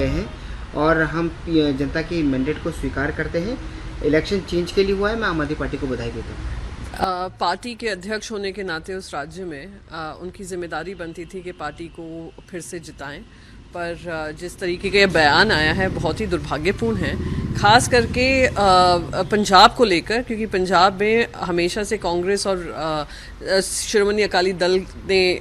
हैं और हम जनता की मैंडेट को स्वीकार करते हैं। इलेक्शन चेंज के लिए हुआ है। मैं आम आदमी पार्टी को बधाई देता हूँ। पार्टी के अध्यक्ष होने के नाते उस राज्य में उनकी जिम्मेदारी बनती थी कि पार्टी को फिर से जिताएं, पर जिस तरीके का ये बयान आया है बहुत ही दुर्भाग्यपूर्ण है, खास करके पंजाब को लेकर, क्योंकि पंजाब में हमेशा से कांग्रेस और शिरोमणि अकाली दल ने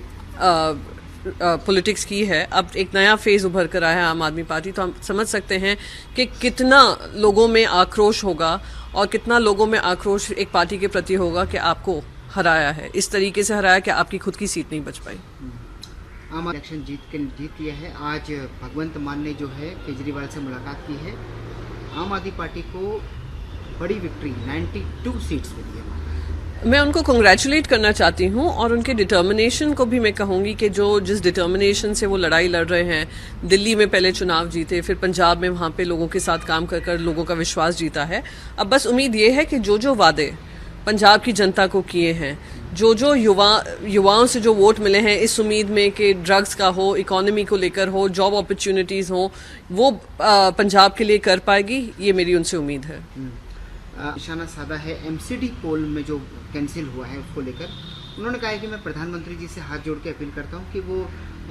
पॉलिटिक्स की है। अब एक नया फेज़ उभर कर आया है आम आदमी पार्टी, तो हम समझ सकते हैं कि कितना लोगों में आक्रोश होगा और कितना लोगों में आक्रोश एक पार्टी के प्रति होगा कि आपको हराया है, इस तरीके से हराया कि आपकी खुद की सीट नहीं बच पाई। आम इलेक्शन जीत लिया है। आज भगवंत मान ने जो है केजरीवाल से मुलाकात की है। आम आदमी पार्टी को बड़ी विक्ट्री 92 सीट्स मिली है। मैं उनको कंग्रेचुलेट करना चाहती हूँ और उनके डिटर्मिनेशन को भी मैं कहूँगी कि जो जिस डिटर्मिनेशन से वो लड़ाई लड़ रहे हैं, दिल्ली में पहले चुनाव जीते, फिर पंजाब में वहाँ पे लोगों के साथ काम कर कर लोगों का विश्वास जीता है। अब बस उम्मीद ये है कि जो वादे पंजाब की जनता को किए हैं, जो युवाओं से जो वोट मिले हैं इस उम्मीद में कि ड्रग्स का हो, इकोनॉमी को लेकर हो, जॉब अपॉर्चुनिटीज़ हो, वो पंजाब के लिए कर पाएगी, ये मेरी उनसे उम्मीद है। निशाना साधा है एमसीडी पोल में जो कैंसिल हुआ है उसको लेकर उन्होंने कहा है कि मैं प्रधानमंत्री जी से हाथ जोड़ के अपील करता हूं कि वो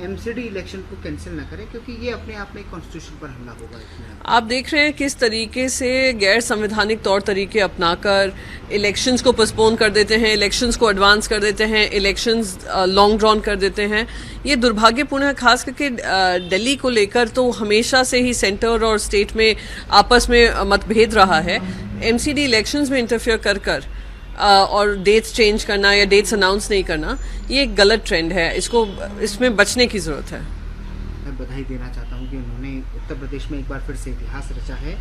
एमसीडी इलेक्शन को कैंसिल ना करें, क्योंकि ये अपने आप में कॉन्स्टिट्यूशन पर हमला होगा। आप देख रहे हैं किस तरीके से गैर संवैधानिक तौर तरीके अपनाकर इलेक्शंस को पोस्टपोन कर देते हैं, इलेक्शंस को एडवांस कर देते हैं, इलेक्शंस लॉन्ग ड्रॉन कर देते हैं। ये दुर्भाग्यपूर्ण है, खास करके दिल्ली को लेकर तो हमेशा से ही सेंटर और स्टेट में आपस में मतभेद रहा है। एमसीडी इलेक्शंस में इंटरफेयर कर और डेट्स चेंज करना या डेट्स अनाउंस नहीं करना, ये एक गलत ट्रेंड है। इसमें बचने की ज़रूरत है। मैं बधाई देना चाहता हूँ कि उन्होंने उत्तर प्रदेश में एक बार फिर से इतिहास रचा है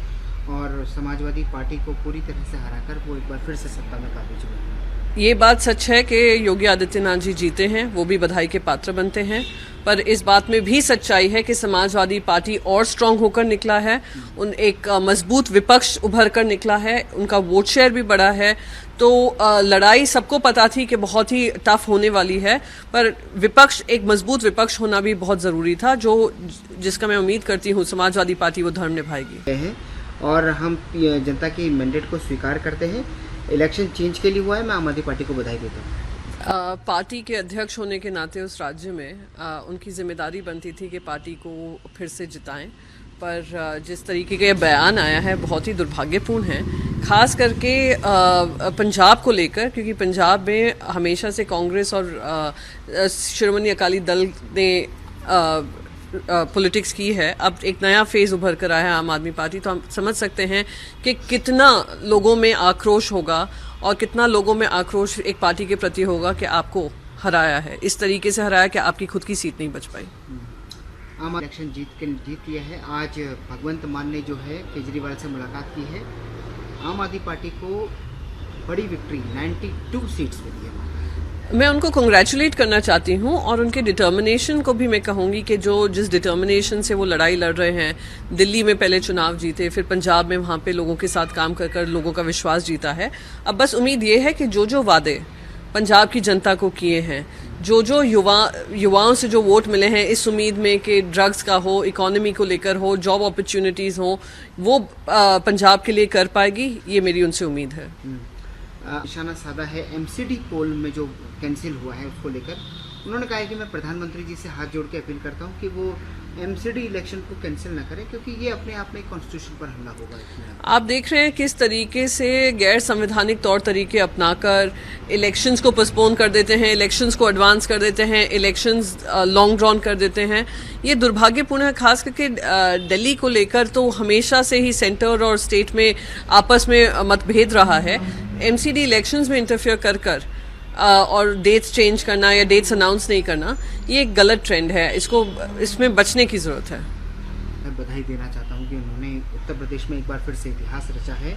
और समाजवादी पार्टी को पूरी तरह से हराकर वो एक बार फिर से सत्ता में काबिज हुए हैं। ये बात सच है कि योगी आदित्यनाथ जी जीते हैं, वो भी बधाई के पात्र बनते हैं, पर इस बात में भी सच्चाई है कि समाजवादी पार्टी और स्ट्रांग होकर निकला है, उन एक मजबूत विपक्ष उभर कर निकला है, उनका वोट शेयर भी बढ़ा है। तो लड़ाई सबको पता थी कि बहुत ही टफ होने वाली है, पर विपक्ष, एक मजबूत विपक्ष होना भी बहुत ज़रूरी था, जिसका मैं उम्मीद करती हूँ समाजवादी पार्टी वो धर्म निभाएगी। और हम जनता की मैंडेट को स्वीकार करते हैं। इलेक्शन चेंज के लिए हुआ है। मैं आम आदमी पार्टी को बधाई देता हूँ। पार्टी के अध्यक्ष होने के नाते उस राज्य में उनकी जिम्मेदारी बनती थी कि पार्टी को फिर से जिताएं, पर जिस तरीके का ये बयान आया है बहुत ही दुर्भाग्यपूर्ण है, खास करके पंजाब को लेकर, क्योंकि पंजाब में हमेशा से कांग्रेस और शिरोमणि अकाली दल ने पॉलिटिक्स की है। अब एक नया फेज़ उभर कर आया है आम आदमी पार्टी, तो हम समझ सकते हैं कि कितना लोगों में आक्रोश होगा और कितना लोगों में आक्रोश एक पार्टी के प्रति होगा कि आपको हराया है, इस तरीके से हराया कि आपकी खुद की सीट नहीं बच पाई। आम इलेक्शन जीत लिया है। आज भगवंत मान ने जो है केजरीवाल से मुलाकात की है। आम आदमी पार्टी को बड़ी विक्ट्री 92 सीट्स मिली है। मैं उनको कंग्रेचुलेट करना चाहती हूँ और उनके डिटर्मिनेशन को भी मैं कहूँगी कि जो जिस डिटर्मिनेशन से वो लड़ाई लड़ रहे हैं, दिल्ली में पहले चुनाव जीते, फिर पंजाब में वहाँ पे लोगों के साथ काम कर कर लोगों का विश्वास जीता है। अब बस उम्मीद ये है कि जो वादे पंजाब की जनता को किए हैं, जो युवाओं से जो वोट मिले हैं इस उम्मीद में कि ड्रग्स का हो, इकोनॉमी को लेकर हो, जॉब अपॉर्चुनिटीज़ हो, वो पंजाब के लिए कर पाएगी, ये मेरी उनसे उम्मीद है। निशाना साधा है एमसीडी पोल में जो कैंसिल हुआ है उसको लेकर उन्होंने कहा है कि मैं प्रधानमंत्री जी से हाथ जोड़ के अपील करता हूं कि वो एमसीडी इलेक्शन को कैंसिल ना करें, क्योंकि ये अपने आप में कॉन्स्टिट्यूशन पर हमला होगा। आप देख रहे हैं किस तरीके से गैर संवैधानिक तौर तरीके अपनाकर इलेक्शंस को पोस्टपोन कर देते हैं, इलेक्शंस को एडवांस कर देते हैं, इलेक्शंस लॉन्ग ड्रॉन कर देते हैं। ये दुर्भाग्यपूर्ण है, खास करके दिल्ली को लेकर तो हमेशा से ही सेंटर और स्टेट में आपस में मतभेद रहा है। एमसीडी इलेक्शंस में इंटरफेयर कर और डेट्स चेंज करना या डेट्स अनाउंस नहीं करना, ये एक गलत ट्रेंड है। इसमें बचने की ज़रूरत है। मैं बधाई देना चाहता हूँ कि उन्होंने उत्तर प्रदेश में एक बार फिर से इतिहास रचा है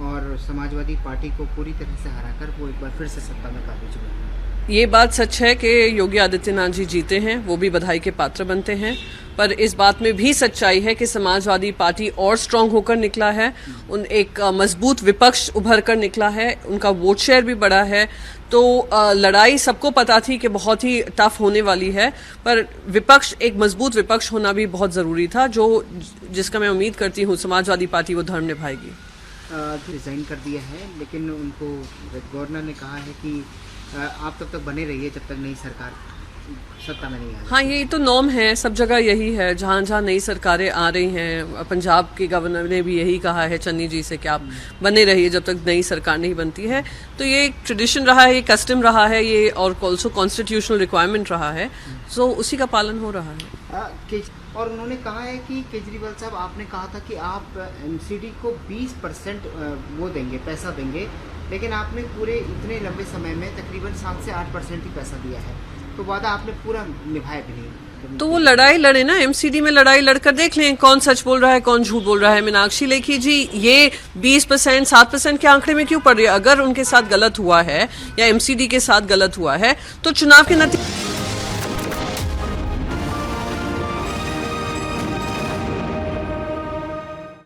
और समाजवादी पार्टी को पूरी तरह से हराकर वो एक बार फिर से सत्ता में काबिज हुए हैं। ये बात सच है कि योगी आदित्यनाथ जी जीते हैं, वो भी बधाई के पात्र बनते हैं, पर इस बात में भी सच्चाई है कि समाजवादी पार्टी और स्ट्रांग होकर निकला है, उन एक मजबूत विपक्ष उभर कर निकला है, उनका वोट शेयर भी बढ़ा है। तो लड़ाई सबको पता थी कि बहुत ही टफ होने वाली है, पर विपक्ष, एक मजबूत विपक्ष होना भी बहुत ज़रूरी था, जिसका मैं उम्मीद करती हूँ समाजवादी पार्टी वो धर्म निभाएगी। रिजाइन कर दिया है, लेकिन उनको गवर्नर ने कहा है कि आप तब तक बने रहिए जब तक नई सरकार सत्ता में नहीं आ। हाँ, यही तो नॉर्म है, सब जगह यही है, जहाँ जहाँ नई सरकारें आ रही हैं। पंजाब के गवर्नर ने भी यही कहा है चन्नी जी से कि आप बने रहिए जब तक नई सरकार नहीं बनती है। तो ये एक ट्रेडिशन रहा है, ये कस्टम रहा है, ये और ऑल्सो कॉन्स्टिट्यूशनल रिक्वायरमेंट रहा है, सो उसी का पालन हो रहा है। और उन्होंने कहा है कि केजरीवाल साहब, आपने कहा था कि आप एमसीडी को 20% वो देंगे, पैसा देंगे, लेकिन आपने पूरे इतने लंबे समय में तकरीबन 7 से 8% ही पैसा दिया है, तो वादा आपने पूरा निभाया भी नहीं। तो वो लड़ाई लड़े ना, एमसीडी में लड़ाई लड़कर देख लें कौन सच बोल रहा है कौन झूठ बोल रहा है। मीनाक्षी लेखी जी, ये 20% 7% के आंकड़े में क्यों पड़ रही है? अगर उनके साथ गलत हुआ है या एमसीडी के साथ गलत हुआ है तो चुनाव के नतीजे